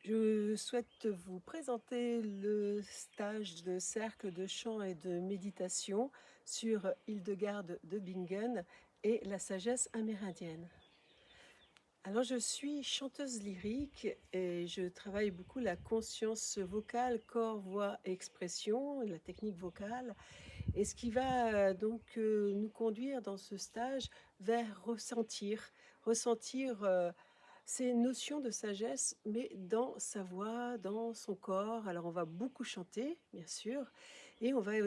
Je souhaite vous présenter le stage de cercle de chant et de méditation sur Hildegarde de Bingen et la sagesse amérindienne. Alors, je suis chanteuse lyrique et je travaille beaucoup la conscience vocale, corps, voix, expression, la technique vocale. Et ce qui va nous conduire dans ce stage vers ressentir ces notions de sagesse, mais dans sa voix, dans son corps. Alors on va beaucoup chanter, bien sûr, et on va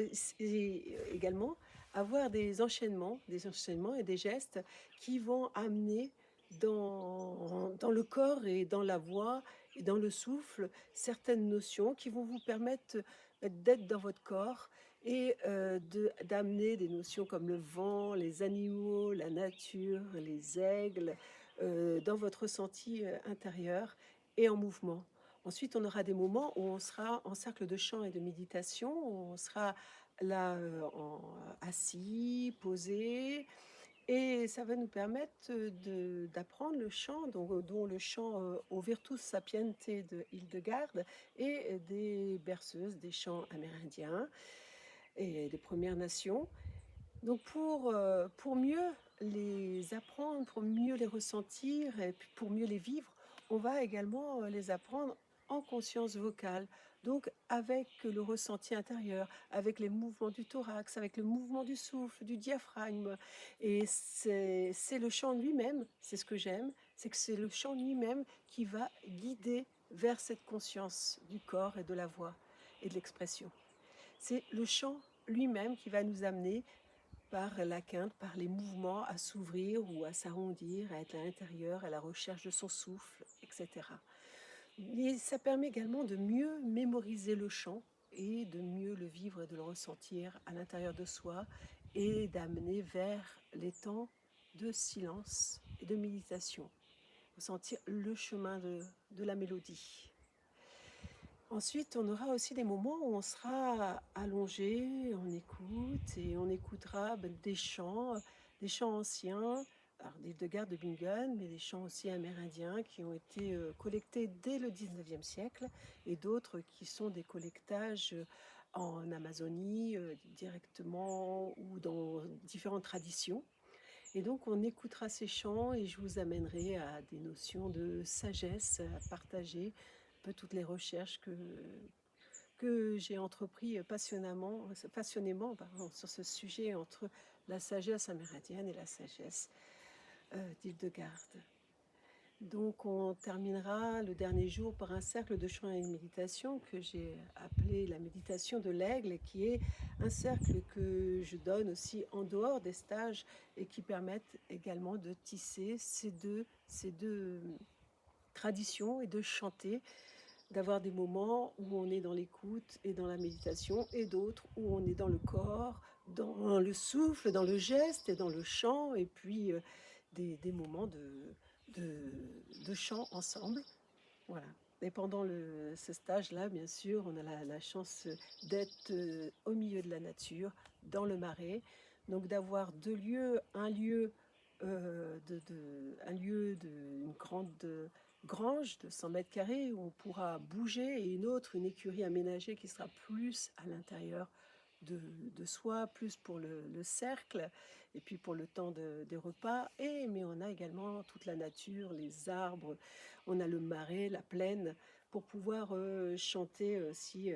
également avoir des enchaînements et des gestes qui vont amener dans le corps et dans la voix et dans le souffle certaines notions qui vont vous permettre d'être dans votre corps et d'amener des notions comme le vent, les animaux, la nature, les aigles, dans votre ressenti, intérieur et en mouvement. Ensuite, on aura des moments où on sera en cercle de chant et de méditation, où on sera là, assis, posé, et ça va nous permettre, d'apprendre le chant, dont le chant, au Virtus Sapiente de Hildegarde et des berceuses, des chants amérindiens et des Premières Nations. Donc pour mieux les apprendre, pour mieux les ressentir et puis pour mieux les vivre, on va également, les apprendre en conscience vocale. Donc avec le ressenti intérieur, avec les mouvements du thorax, avec le mouvement du souffle, du diaphragme. Et c'est le chant lui-même, c'est ce que j'aime, c'est que c'est le chant lui-même qui va guider vers cette conscience du corps et de la voix et de l'expression. C'est le chant lui-même qui va nous amener par la quinte, par les mouvements à s'ouvrir ou à s'arrondir, à être à l'intérieur, à la recherche de son souffle, etc. Mais ça permet également de mieux mémoriser le chant et de mieux le vivre et de le ressentir à l'intérieur de soi et d'amener vers les temps de silence et de méditation, ressentir le chemin de la mélodie. Ensuite, on aura aussi des moments où on sera allongé, on écoute et on écoutera des chants anciens, alors d'Hildegarde de Bingen, mais des chants aussi amérindiens qui ont été collectés dès le 19e siècle et d'autres qui sont des collectages en Amazonie directement ou dans différentes traditions. Et donc, on écoutera ces chants et je vous amènerai à des notions de sagesse à partager, un peu toutes les recherches que j'ai entrepris passionnément pardon, sur ce sujet entre la sagesse amérindienne et la sagesse d'Hildegarde. Donc on terminera le dernier jour par un cercle de chant et de méditation que j'ai appelé la méditation de l'aigle, qui est un cercle que je donne aussi en dehors des stages et qui permettent également de tisser ces deux traditions et de chanter, d'avoir des moments où on est dans l'écoute et dans la méditation et d'autres où on est dans le corps, dans le souffle, dans le geste et dans le chant et puis des moments de chant ensemble. Voilà. Et pendant ce stage-là, bien sûr, on a la chance d'être au milieu de la nature, dans le marais, donc d'avoir deux lieux, un lieu d'une grande grange de 100 mètres carrés où on pourra bouger, et une autre, une écurie aménagée qui sera plus à l'intérieur de soi, plus pour le cercle, et puis pour le temps des repas. Mais on a également toute la nature, les arbres, on a le marais, la plaine, pour pouvoir chanter aussi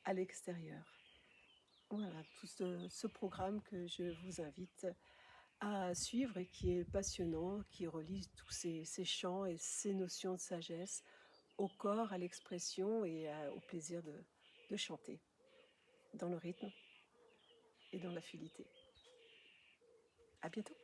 à l'extérieur. Voilà, tout ce programme que je vous invite à suivre et qui est passionnant, qui relie tous ces chants et ces notions de sagesse au corps, à l'expression et au plaisir de chanter dans le rythme et dans la fluidité. À bientôt.